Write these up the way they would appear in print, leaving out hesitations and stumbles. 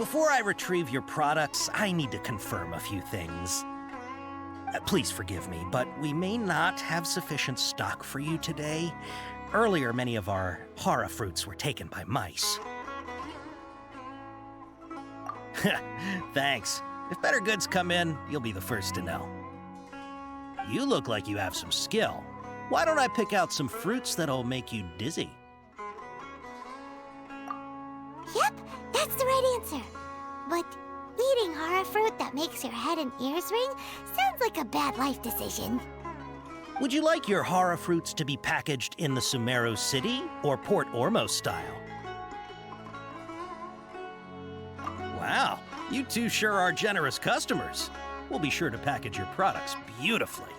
Before I retrieve your products, I need to confirm a few things. Please forgive me, but we may not have sufficient stock for you today. Earlier, many of our hara fruits were taken by mice. Thanks. If better goods come in, you'll be the first to know. You look like you have some skill. Why don't I pick out some fruits that'll make you dizzy? Yep, that's the right answer. But eating hara fruit that makes your head and ears ring sounds like a bad life decision. Would you like your hara fruits to be packaged in the Sumeru City or Port Ormos style? Wow, you two sure are generous customers. We'll be sure to package your products beautifully.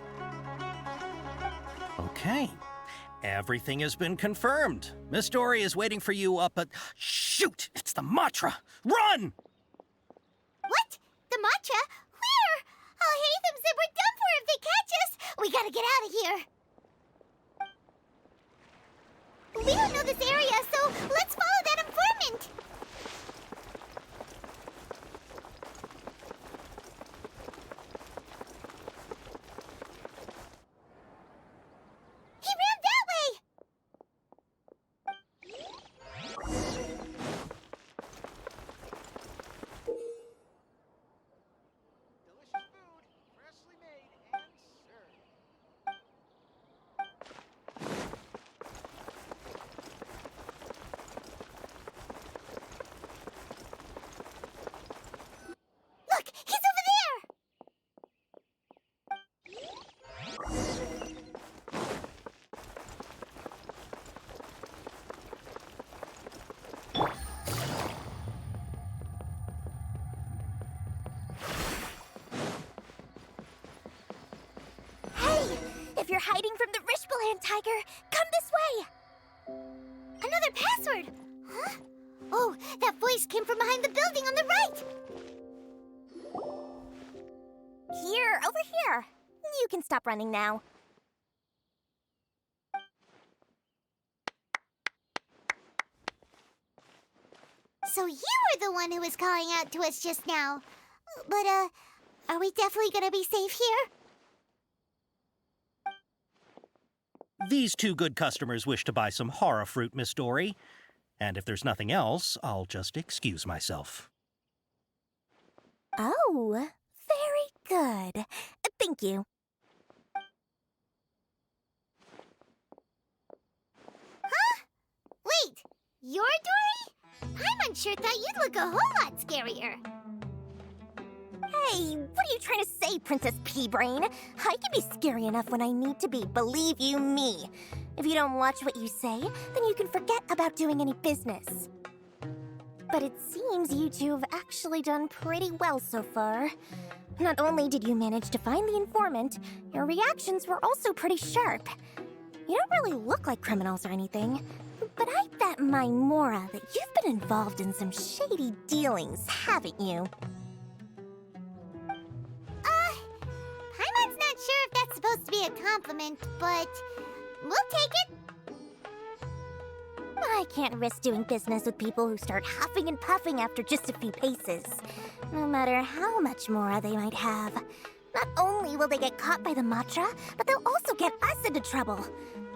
Okay, everything has been confirmed. Miss Dori is waiting for you up at... Shoot! It's the Matra! Run! What? The matcha? Where? Alhaitham said we're done for if they catch us. We gotta get out of here. We don't know this area, so let's follow that informant. He ran that way. Delicious food, freshly made and served. Look, he's over there. Hey, if you're hiding from the Rishbaland tiger, come this way. Another password. Huh? Oh, that voice came from behind the building on the right. Here, over here. You can stop running now. So you were the one who was calling out to us just now. But, are we definitely gonna be safe here? These two good customers wish to buy some hara fruit, Miss Dori. And if there's nothing else, I'll just excuse myself. Oh, very good. Thank you. Huh? Wait, you're Dori? I'm unsure thought you'd look a whole lot scarier. Hey, what are you trying to say, Princess Pea-Brain? I can be scary enough when I need to be, believe you me. If you don't watch what you say, then you can forget about doing any business. But it seems you two have actually done pretty well so far. Not only did you manage to find the informant, your reactions were also pretty sharp. You don't really look like criminals or anything, but I bet my Mora that you've been involved in some shady dealings, haven't you? Paimon's not sure if that's supposed to be a compliment, but we'll take it. I can't risk doing business with people who start huffing and puffing after just a few paces, no matter how much Mora they might have. Not only will they get caught by the Matra, but they'll also get us into trouble.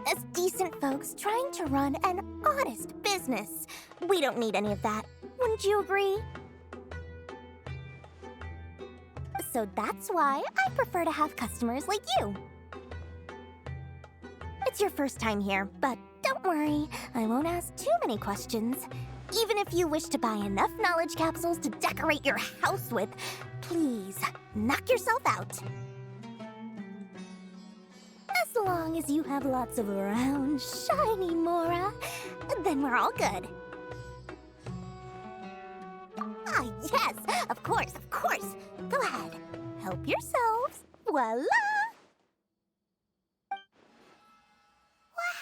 As decent folks trying to run an honest business, we don't need any of that. Wouldn't you agree? So that's why I prefer to have customers like you. It's your first time here, but don't worry, I won't ask too many questions. Even if you wish to buy enough knowledge capsules to decorate your house with, please, knock yourself out. As long as you have lots of round, shiny Mora, then we're all good. Ah, yes, of course, of course. Go ahead, help yourselves. Voila!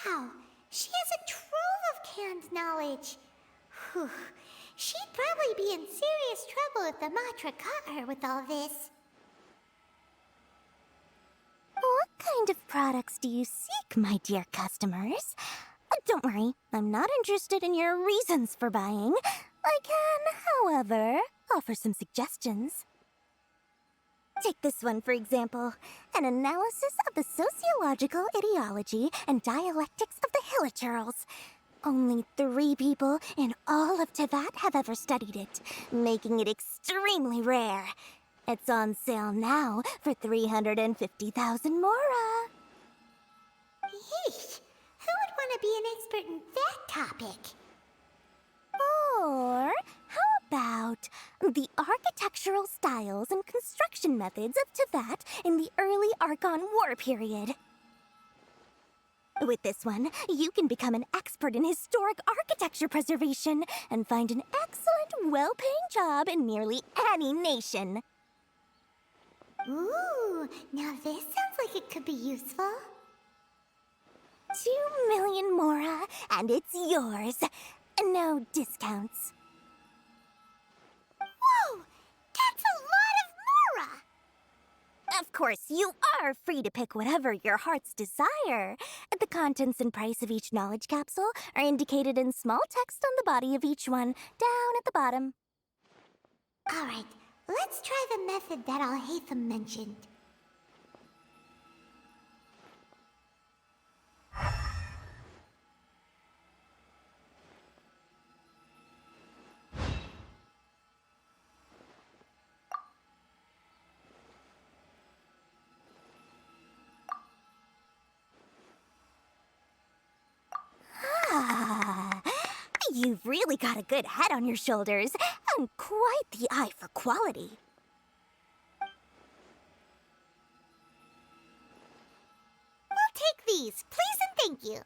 Wow, she has a trove of canned knowledge. Whew. She'd probably be in serious trouble if the Matra caught her with all this. What kind of products do you seek, my dear customers? Don't worry, I'm not interested in your reasons for buying. I can, however, offer some suggestions. Take this one, for example. An analysis of the sociological ideology and dialectics of the Hilichurls. Only 3 people in all of Teyvat have ever studied it, making it extremely rare. It's on sale now for 350,000 mora. Yeesh. Who would want to be an expert in that topic? Or how about the architectural styles and construction methods of Teyvat in the early Archon War period? With this one, you can become an expert in historic architecture preservation and find an excellent, well-paying job in nearly any nation. Ooh, now this sounds like it could be useful. 2 million mora, and it's yours. No discounts. Whoa! That's a lot of mora! Of course, you are free to pick whatever your heart's desire. The contents and price of each knowledge capsule are indicated in small text on the body of each one, down at the bottom. Alright, let's try the method that Alhaitham mentioned. You've really got a good head on your shoulders, and quite the eye for quality. We'll take these, please and thank you.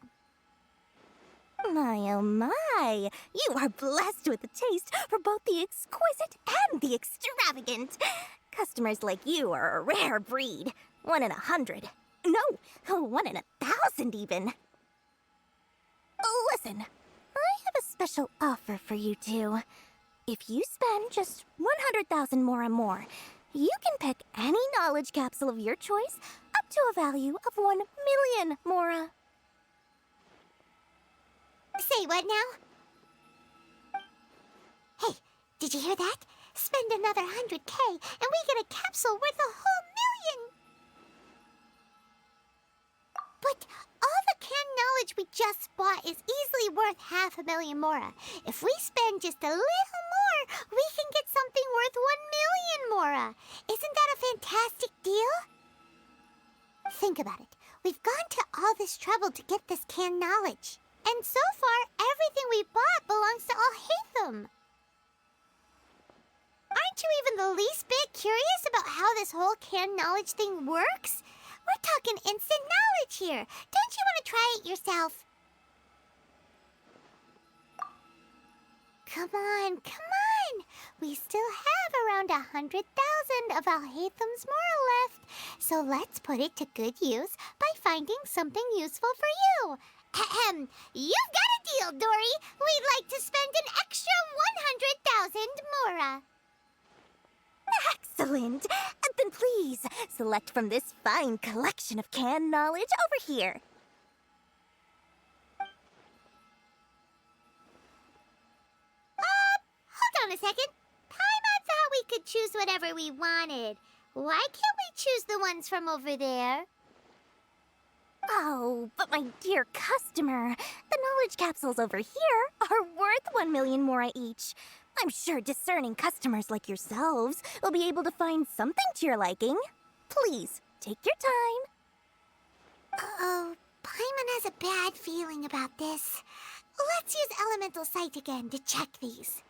My, oh my, you are blessed with a taste for both the exquisite and the extravagant. Customers like you are a rare breed. 1 in 100. No, 1 in 1,000 even. Listen, I have a special offer for you two. If you spend just 100,000 mora more, you can pick any knowledge capsule of your choice up to a value of 1 million mora. Say what now? Hey, did you hear that? Spend another 100K and we get a capsule worth a whole million! But all the canned knowledge we just bought is easily worth 500,000 mora. If we spend just a little more, we can get something worth 1 million mora. Isn't that a fantastic deal? Think about it. We've gone to all this trouble to get this canned knowledge. And so far, everything we bought belongs to Alhaitham. Aren't you even the least bit curious about how this whole canned knowledge thing works? We're talking instant knowledge here. Don't you want to try it yourself? Come on, come on. We still have around 100,000 of Alhaitham's mora left. So let's put it to good use by finding something useful for you. Ahem. You've got a deal, Dori. We'd like to spend an extra 100,000 mora. Excellent! Then please, select from this fine collection of canned knowledge over here. Hold on a second. Paimon thought we could choose whatever we wanted. Why can't we choose the ones from over there? Oh, but my dear customer, the knowledge capsules over here are worth 1 million mora each. I'm sure discerning customers like yourselves will be able to find something to your liking. Please, take your time. Uh-oh, Paimon has a bad feeling about this. Let's use Elemental Sight again to check these.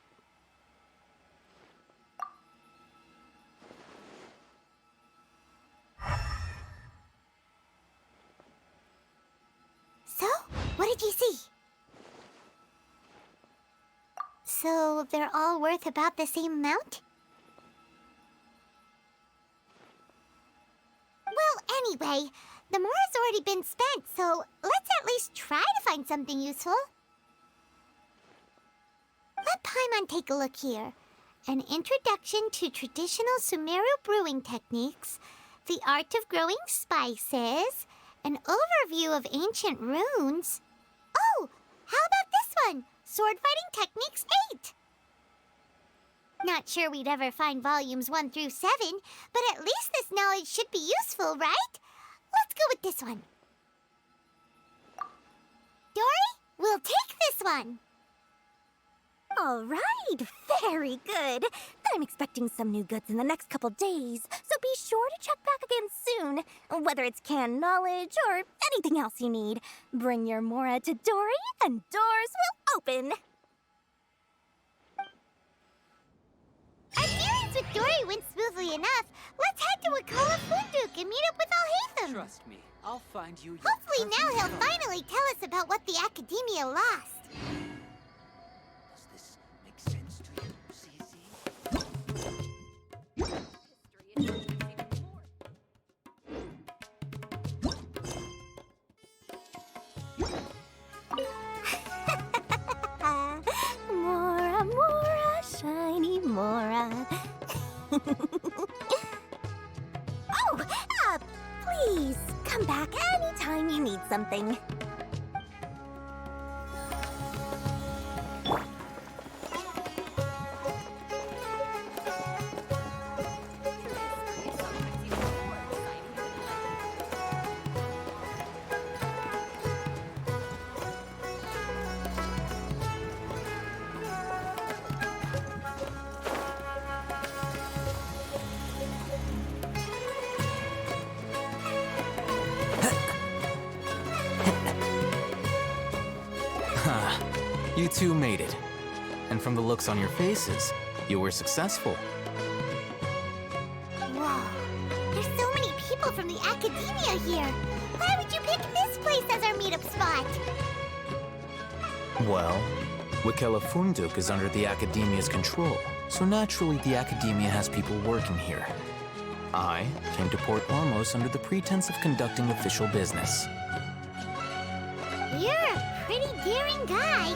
So, what did you see? So, they're all worth about the same amount? Well, anyway, the mora's already been spent, so let's at least try to find something useful. Let Paimon take a look here. An introduction to traditional Sumeru brewing techniques, the art of growing spices, an overview of ancient runes. Oh, how about this one? Sword Fighting Techniques 8. Not sure we'd ever find volumes 1 through 7, but at least this knowledge should be useful, right? Let's go with this one. Dori, we'll take this one. All right, very good. I'm expecting some new goods in the next couple days, so be sure to check back again soon. Whether it's canned knowledge or anything else you need, bring your Mora to Dori and doors will open. Our dealings with Dori went smoothly enough. Let's head to Wikala Funduq and meet up with Alhaitham. Trust me, I'll find you. Your Hopefully now perfect he'll home. finally tell us about what the Academia lost. Does this make sense to you, CZ? Mora, Mora, shiny Mora. Please come back anytime you need something. You two made it. And from the looks on your faces, you were successful. Whoa, there's so many people from the Academia here. Why would you pick this place as our meetup spot? Well, Wikala Funduq is under the Academia's control, so naturally the Academia has people working here. I came to Port Ormos under the pretense of conducting official business. You're a pretty daring guy.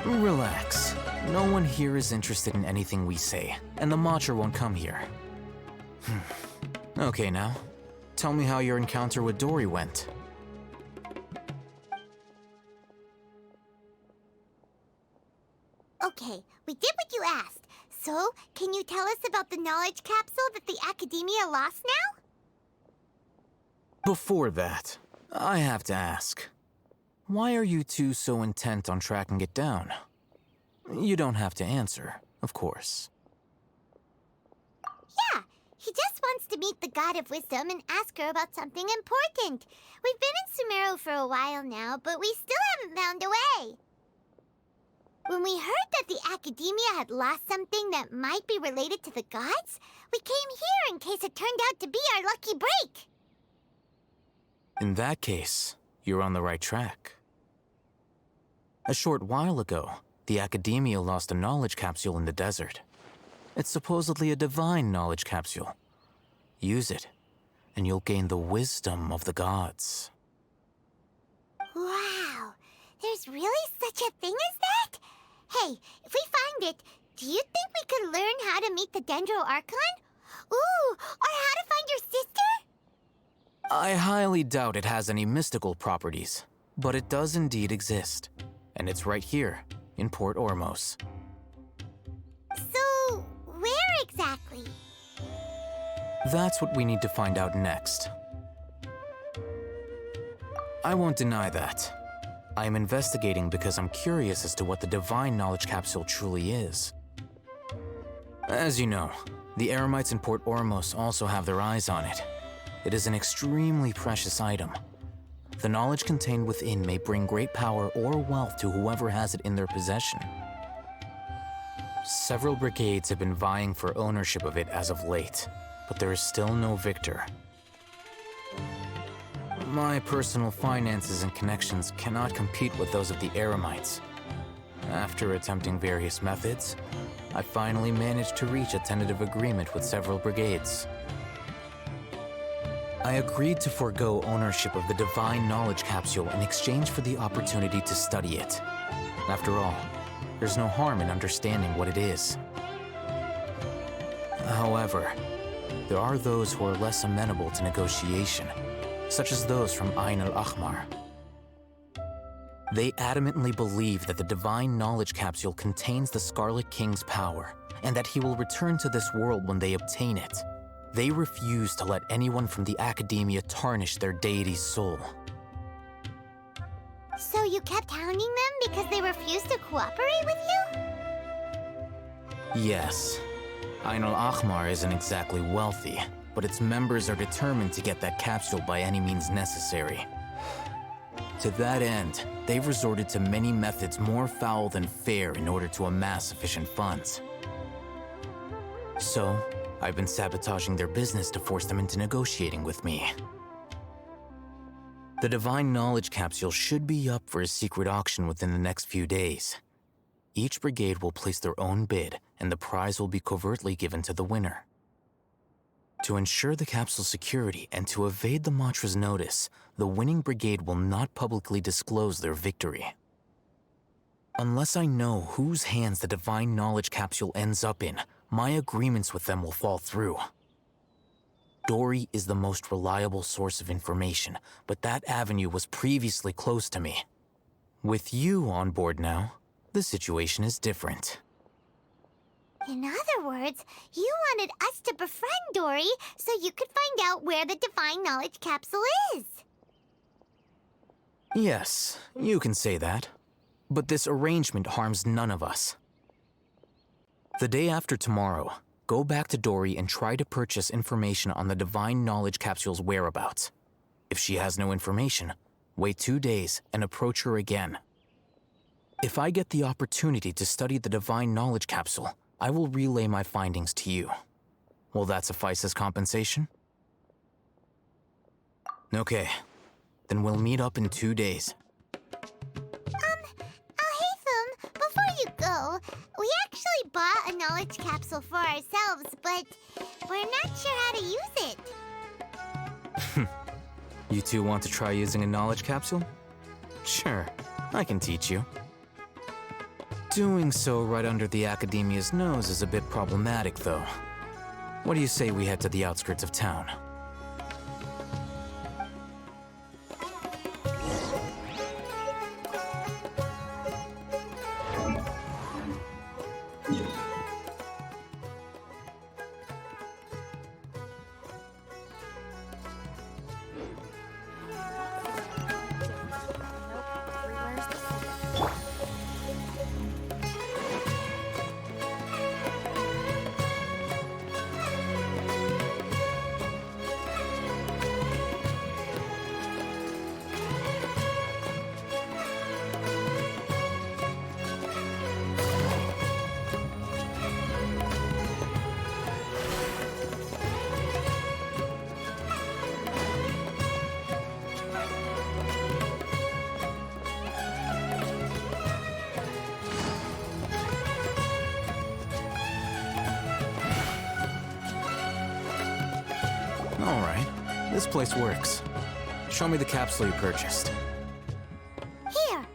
Relax. No one here is interested in anything we say, and the Matcher won't come here. Okay now, tell me how your encounter with Dori went. Okay, we did what you asked. So, can you tell us about the knowledge capsule that the Academia lost now? Before that, I have to ask. Why are you two so intent on tracking it down? You don't have to answer, of course. Yeah, he just wants to meet the God of Wisdom and ask her about something important. We've been in Sumeru for a while now, but we still haven't found a way. When we heard that the Academia had lost something that might be related to the gods, we came here in case it turned out to be our lucky break. In that case, you're on the right track. A short while ago, the Academia lost a knowledge capsule in the desert. It's supposedly a divine knowledge capsule. Use it, and you'll gain the wisdom of the gods. Wow, there's really such a thing as that? Hey, if we find it, do you think we could learn how to meet the Dendro Archon? Ooh, or how to find your sister? I highly doubt it has any mystical properties, but it does indeed exist. And it's right here, in Port Ormos. So, where exactly? That's what we need to find out next. I won't deny that. I am investigating because I'm curious as to what the divine knowledge capsule truly is. As you know, the Eremites in Port Ormos also have their eyes on it. It is an extremely precious item. The knowledge contained within may bring great power or wealth to whoever has it in their possession. Several brigades have been vying for ownership of it as of late, but there is still no victor. My personal finances and connections cannot compete with those of the Eremites. After attempting various methods, I finally managed to reach a tentative agreement with several brigades. I agreed to forego ownership of the divine knowledge capsule in exchange for the opportunity to study it. After all, there's no harm in understanding what it is. However, there are those who are less amenable to negotiation, such as those from Ain al-Ahmar. They adamantly believe that the Divine Knowledge Capsule contains the Scarlet King's power, and that he will return to this world when they obtain it. They refuse to let anyone from the Academia tarnish their deity's soul. So you kept hounding them because they refused to cooperate with you? Yes. Ain al-Ahmar isn't exactly wealthy, but its members are determined to get that capsule by any means necessary. To that end, they've resorted to many methods more foul than fair in order to amass sufficient funds. So, I've been sabotaging their business to force them into negotiating with me. The Divine Knowledge Capsule should be up for a secret auction within the next few days. Each brigade will place their own bid, and the prize will be covertly given to the winner. To ensure the capsule's security and to evade the Matra's notice, the winning brigade will not publicly disclose their victory. Unless I know whose hands the Divine Knowledge Capsule ends up in, my agreements with them will fall through. Dori is the most reliable source of information, but that avenue was previously closed to me. With you on board now, the situation is different. In other words, you wanted us to befriend Dori so you could find out where the Divine Knowledge Capsule is. Yes, you can say that. But this arrangement harms none of us. The day after tomorrow, go back to Dori and try to purchase information on the Divine Knowledge Capsule's whereabouts. If she has no information, wait 2 days and approach her again. If I get the opportunity to study the Divine Knowledge Capsule, I will relay my findings to you. Will that suffice as compensation? Okay, then we'll meet up in 2 days. Alhaitham, before you go, we actually bought a knowledge capsule for ourselves, but we're not sure how to use it. You two want to try using a knowledge capsule? Sure, I can teach you. Doing so right under the Academia's nose is a bit problematic, though. What do you say we head to the outskirts of town? Alright, this place works. Show me the capsule you purchased. Here.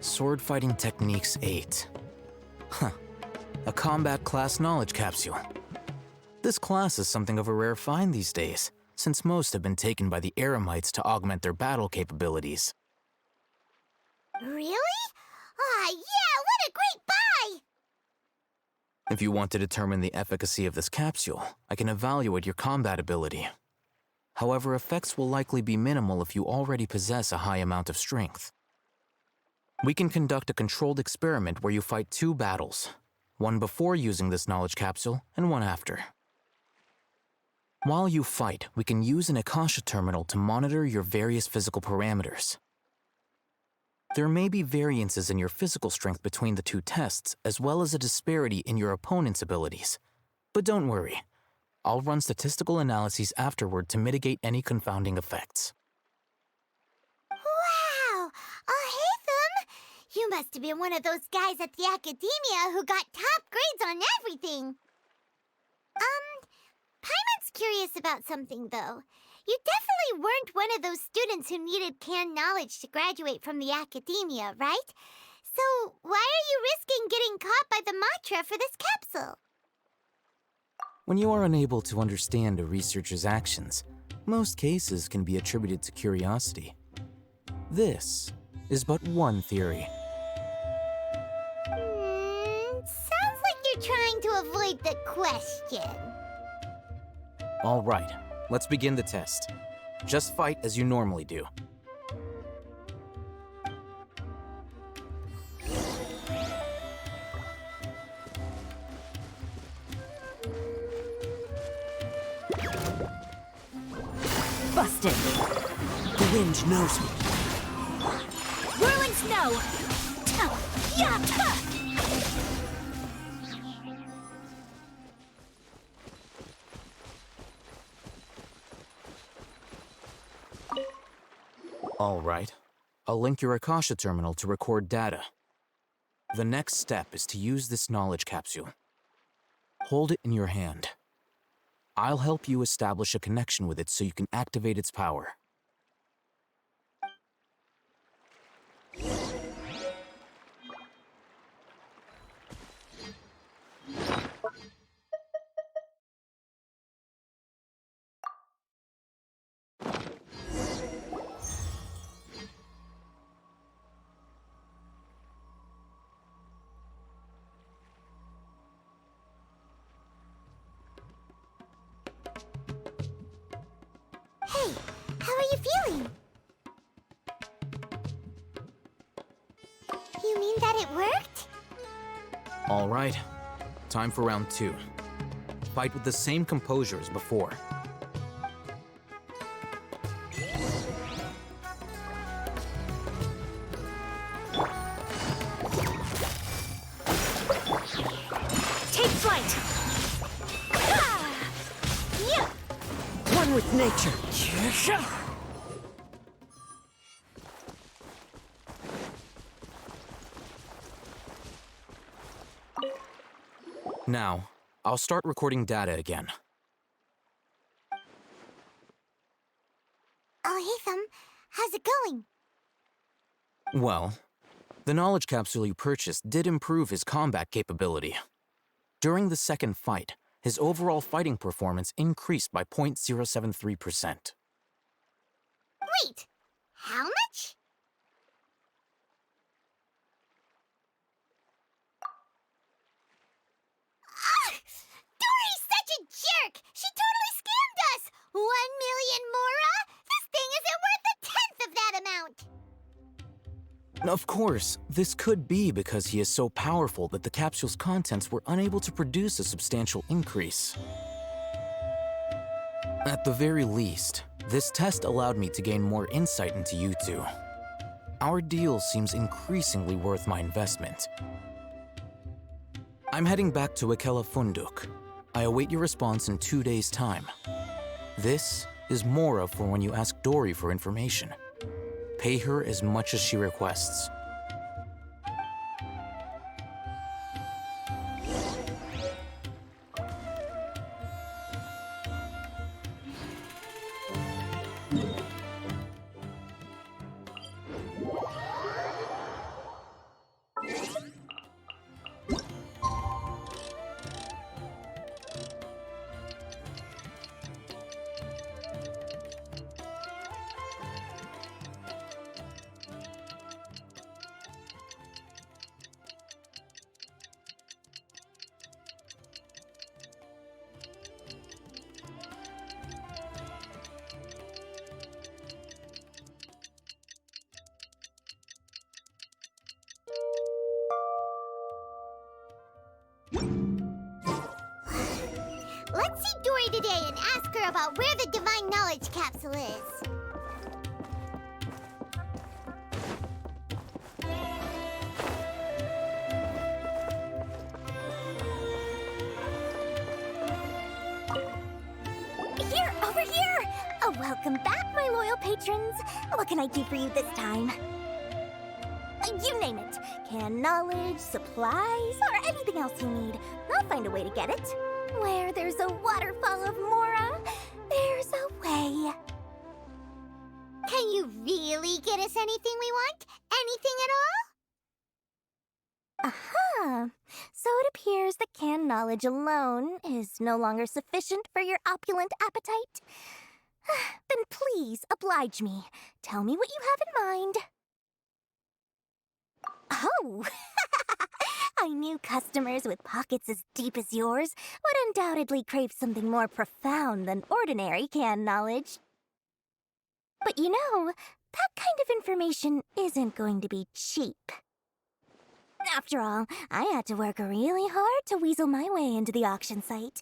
Sword Fighting Techniques 8. Huh. A combat class knowledge capsule. This class is something of a rare find these days, since most have been taken by the Eremites to augment their battle capabilities. Really? Ah, yeah, what a great buy! If you want to determine the efficacy of this capsule, I can evaluate your combat ability. However, effects will likely be minimal if you already possess a high amount of strength. We can conduct a controlled experiment where you fight 2 battles, one before using this knowledge capsule and one after. While you fight, we can use an Akasha terminal to monitor your various physical parameters. There may be variances in your physical strength between the 2 tests, as well as a disparity in your opponent's abilities. But don't worry. I'll run statistical analyses afterward to mitigate any confounding effects. Wow! Alhaitham! You must have been one of those guys at the Academia who got top grades on everything. Paimon's curious about something, though. You definitely weren't one of those students who needed canned knowledge to graduate from the Academia, right? So why are you risking getting caught by the Matra for this capsule? When you are unable to understand a researcher's actions, most cases can be attributed to curiosity. This is but one theory. Sounds like you're trying to avoid the question. All right, let's begin the test. Just fight as you normally do. Busted. The wind knows me. Whirling snow. All right, I'll link your Akasha terminal to record data. The next step is to use this knowledge capsule. Hold it in your hand. I'll help you establish a connection with it so you can activate its power. Hey, how are you feeling? You mean that it worked? All right, time for round 2. Fight with the same composure as before. Take flight. One with nature. Now, I'll start recording data again. Alhaitham, how's it going? Well, the knowledge capsule you purchased did improve his combat capability. During the second fight, his overall fighting performance increased by 0.073%. Wait, how much? Dori's such a jerk! She totally scammed us! 1 million mora? This thing isn't worth a tenth of that amount! Of course, this could be because he is so powerful that the capsule's contents were unable to produce a substantial increase. At the very least, this test allowed me to gain more insight into you two. Our deal seems increasingly worth my investment. I'm heading back to Wikala Funduq. I await your response in 2 days' time. This is Mora for when you ask Dori for information. Pay her as much as she requests. Let's see Dori today and ask her about where the Divine Knowledge Capsule is. Here, over here! Welcome back, my loyal patrons. What can I do for you this time? You name it. Canned knowledge, supplies, or anything else you need. I'll find a way to get it. Where there's a waterfall of Mora, there's a way. Can you really get us anything we want? Anything at all? Aha! So it appears that canned knowledge alone is no longer sufficient for your opulent appetite. Then please oblige me. Tell me what you have in mind. Oh! I knew customers with pockets as deep as yours would undoubtedly crave something more profound than ordinary canned knowledge. But you know, that kind of information isn't going to be cheap. After all, I had to work really hard to weasel my way into the auction site.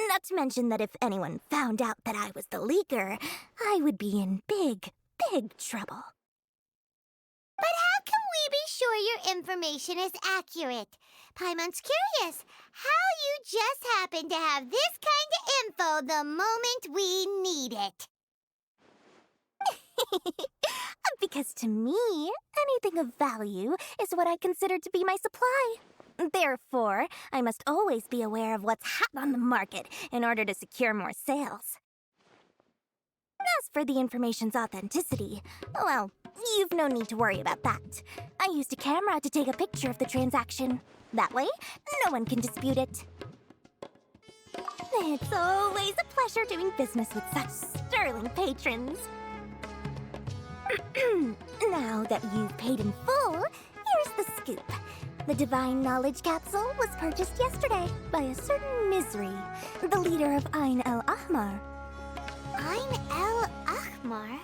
Not to mention that if anyone found out that I was the leaker, I would be in big, big trouble. But how can we be sure your information is accurate? Paimon's curious how you just happen to have this kind of info the moment we need it. Because to me, anything of value is what I consider to be my supply. Therefore, I must always be aware of what's hot on the market in order to secure more sales. As for the information's authenticity, well, you've no need to worry about that. I used a camera to take a picture of the transaction. That way, no one can dispute it. It's always a pleasure doing business with such sterling patrons. Now that you've paid in full, here's the scoop. The Divine Knowledge Capsule was purchased yesterday by a certain Misery, the leader of Ain el-Ahmar. Ain el-Ahmar?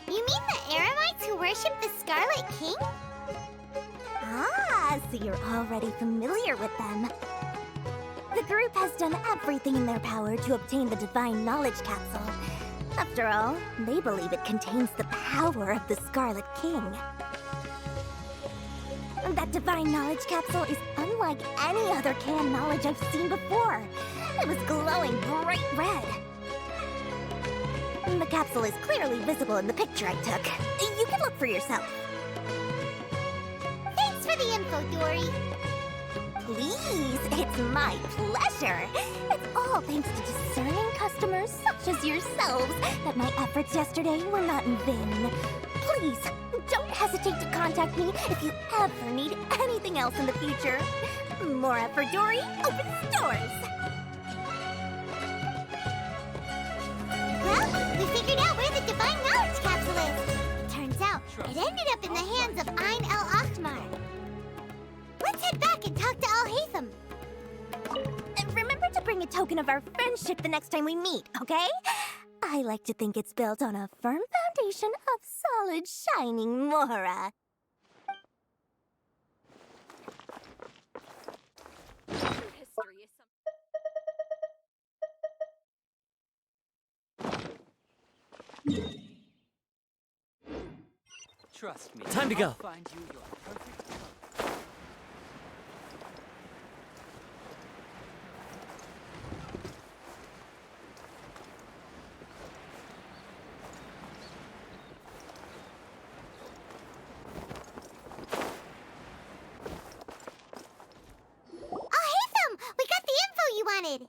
You mean the Aramites who worship the Scarlet King? Ah, so you're already familiar with them. The group has done everything in their power to obtain the Divine Knowledge Capsule. After all, they believe it contains the power of the Scarlet King. That Divine Knowledge Capsule is unlike any other canned knowledge I've seen before. It was glowing bright red. The capsule is clearly visible in the picture I took. You can look for yourself. Thanks for the info, Dori. Please, it's my pleasure. It's all thanks to discerning customers such as yourselves that my efforts yesterday were not in vain. Please, don't hesitate to contact me if you ever need anything else in the future. Mora for Dori opens doors. Well, we figured out where the Divine Knowledge Capsule is. Turns out, it ended up in the hands of Ain el-Ahmar. Let's head back and talk to Alhaitham. And remember to bring a token of our friendship the next time we meet, okay? I like to think it's built on a firm foundation of solid, shining Mora. Trust me. Time to go. I'll find you your perfect love. Alhaitham, we got the info you wanted.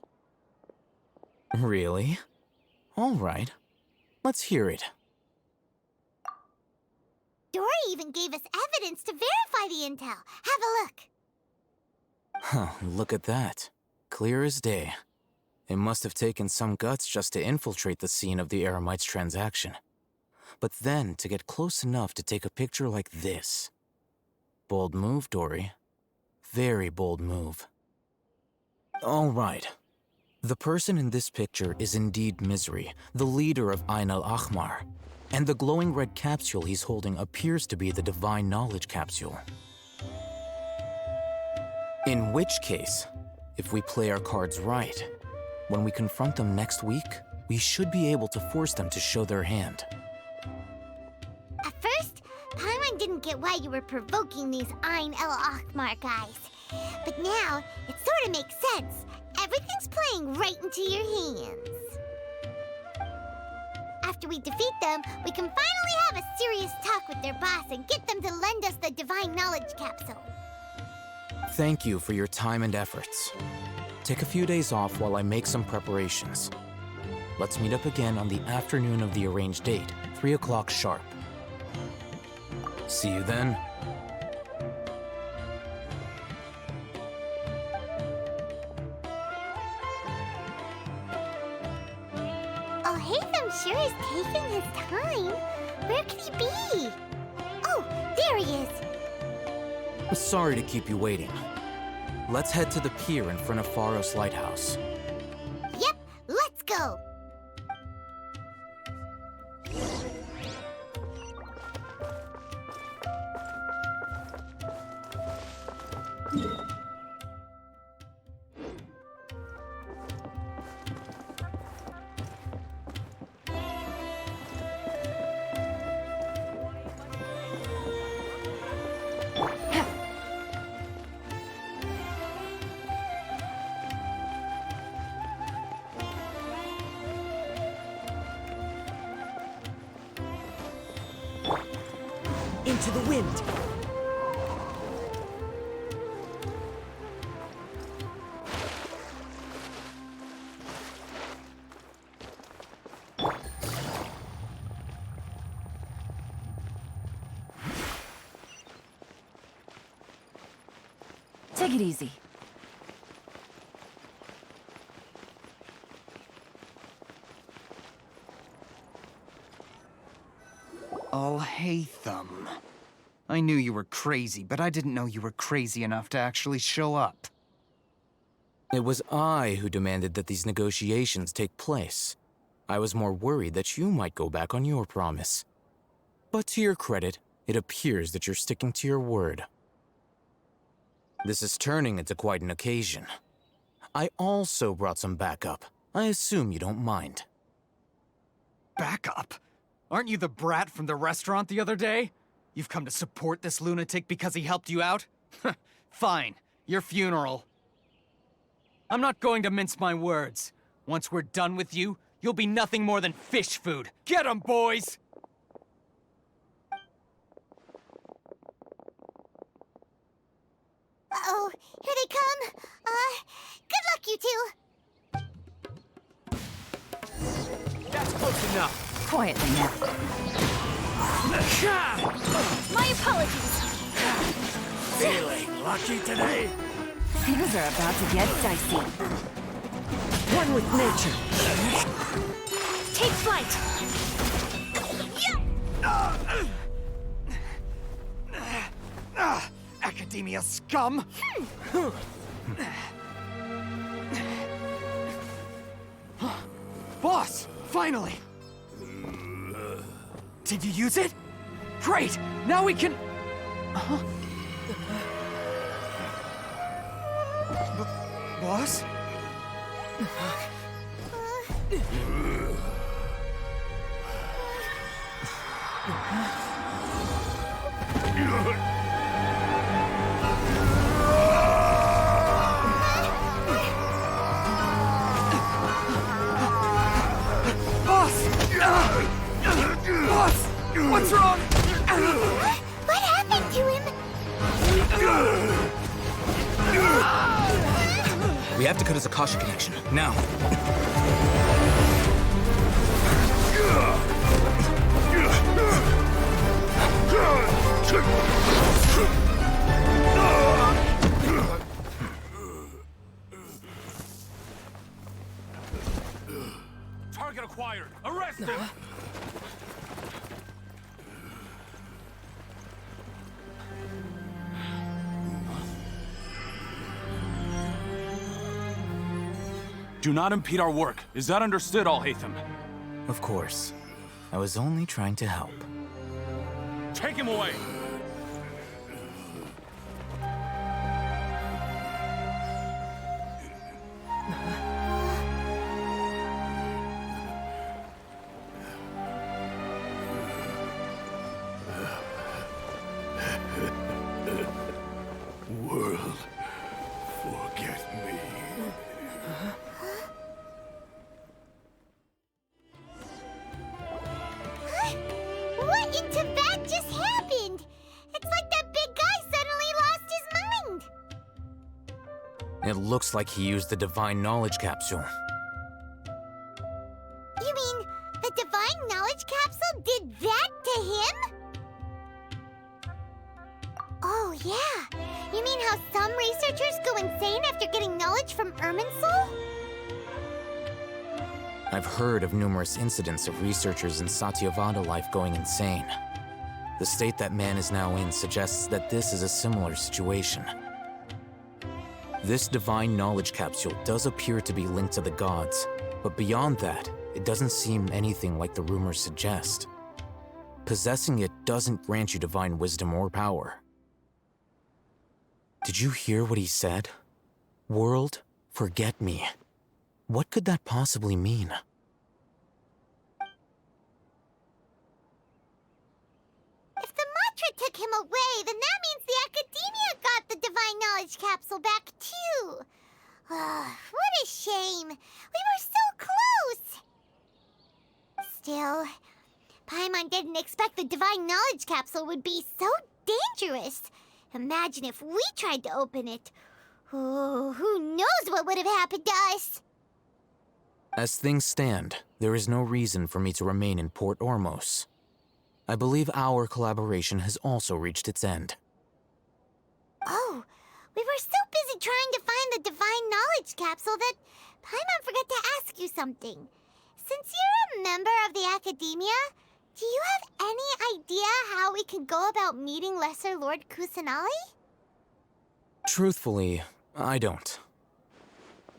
Really? All right. Let's hear it. Dori even gave us evidence to verify the intel. Have a look. Huh, look at that. Clear as day. It must have taken some guts just to infiltrate the scene of the Aramites' transaction. But then to get close enough to take a picture like this. Bold move, Dori. Very bold move. All right. The person in this picture is indeed Misery, the leader of Ain el-Ahmar. And the glowing red capsule he's holding appears to be the Divine Knowledge Capsule. In which case, if we play our cards right, when we confront them next week, we should be able to force them to show their hand. At first, Paimon didn't get why you were provoking these Ain el-Ahmar guys. But now, it sort of makes sense. Everything's playing right into your hands. After we defeat them, we can finally have a serious talk with their boss and get them to lend us the Divine Knowledge Capsule. Thank you for your time and efforts. Take a few days off while I make some preparations. Let's meet up again on the afternoon of the arranged date, 3 o'clock sharp. See you then. Alhaitham sure taking his time. Where could he be? Oh, there he is. Sorry to keep you waiting. Let's head to the pier in front of Faros Lighthouse. Yep, let's go. Into the wind. Take it easy. Alhaitham. I knew you were crazy, but I didn't know you were crazy enough to actually show up. It was I who demanded that these negotiations take place. I was more worried that you might go back on your promise. But to your credit, it appears that you're sticking to your word. This is turning into quite an occasion. I also brought some backup. I assume you don't mind. Backup? Aren't you the brat from the restaurant the other day? You've come to support this lunatic because he helped you out? Fine, your funeral. I'm not going to mince my words. Once we're done with you, you'll be nothing more than fish food. Get 'em, boys! Uh-oh, here they come. Good luck, you two. That's close enough. Quietly now. My apologies. Feeling lucky today? Things are about to get dicey. One with nature. Take flight. Academia scum! Boss! Finally! Did you use it? Great! Now we can... Boss? Boss! What's wrong? What happened to him? We have to cut his Akasha connection, now. Target acquired! Arrest him! Do not impede our work. Is that understood, Alhaitham? Of course. I was only trying to help. Take him away! World, forget me. What in Tibet just happened? It's like that big guy suddenly lost his mind. It looks like he used the divine knowledge capsule. You mean the divine knowledge capsule did that to him? Oh, yeah. You mean how some researchers go insane after getting knowledge from Irminsul? I've heard of numerous incidents of researchers in Satyavada life going insane. The state that man is now in suggests that this is a similar situation. This divine knowledge capsule does appear to be linked to the gods, but beyond that, it doesn't seem anything like the rumors suggest. Possessing it doesn't grant you divine wisdom or power. Did you hear what he said? World, forget me. What could that possibly mean? If the mantra took him away, then that means the Academia got the Divine Knowledge Capsule back too. What a shame. We were so close. Still, Paimon didn't expect the Divine Knowledge Capsule would be so dangerous. Imagine if we tried to open it. Oh, who knows what would have happened to us? As things stand, there is no reason for me to remain in Port Ormos. I believe our collaboration has also reached its end. Oh, we were so busy trying to find the Divine Knowledge Capsule that Paimon forgot to ask you something. Since you're a member of the Academia, do you have any idea how we can go about meeting Lesser Lord Kusanali? Truthfully, I don't.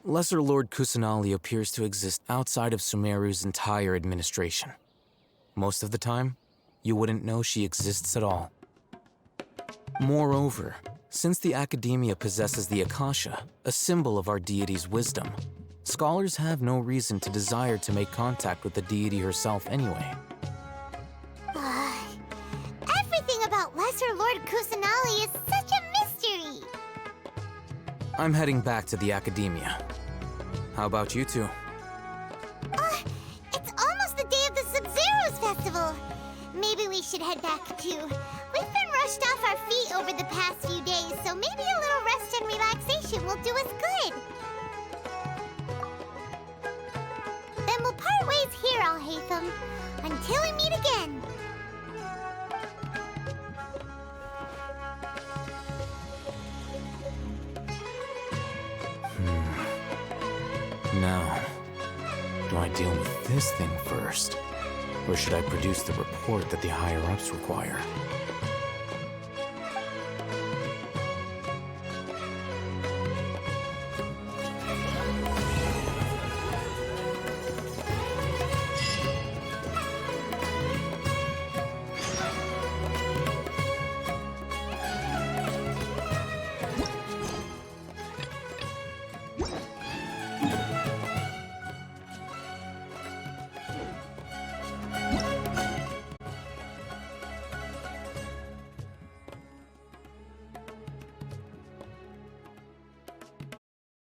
Lesser Lord Kusanali appears to exist outside of Sumeru's entire administration. Most of the time, you wouldn't know she exists at all. Moreover, since the Academia possesses the Akasha, a symbol of our deity's wisdom, scholars have no reason to desire to make contact with the deity herself anyway. Everything about Lesser Lord Kusanali is such a mystery! I'm heading back to the Academia. How about you two? It's almost the day of the Sub-Zero's festival. Maybe we should head back too. We've been rushed off our feet over the past few days, so maybe a little rest and relaxation will do us good. Then we'll part ways here, Alhaitham, until we meet again. Now, do I deal with this thing first? Or should I produce the report that the higher-ups require?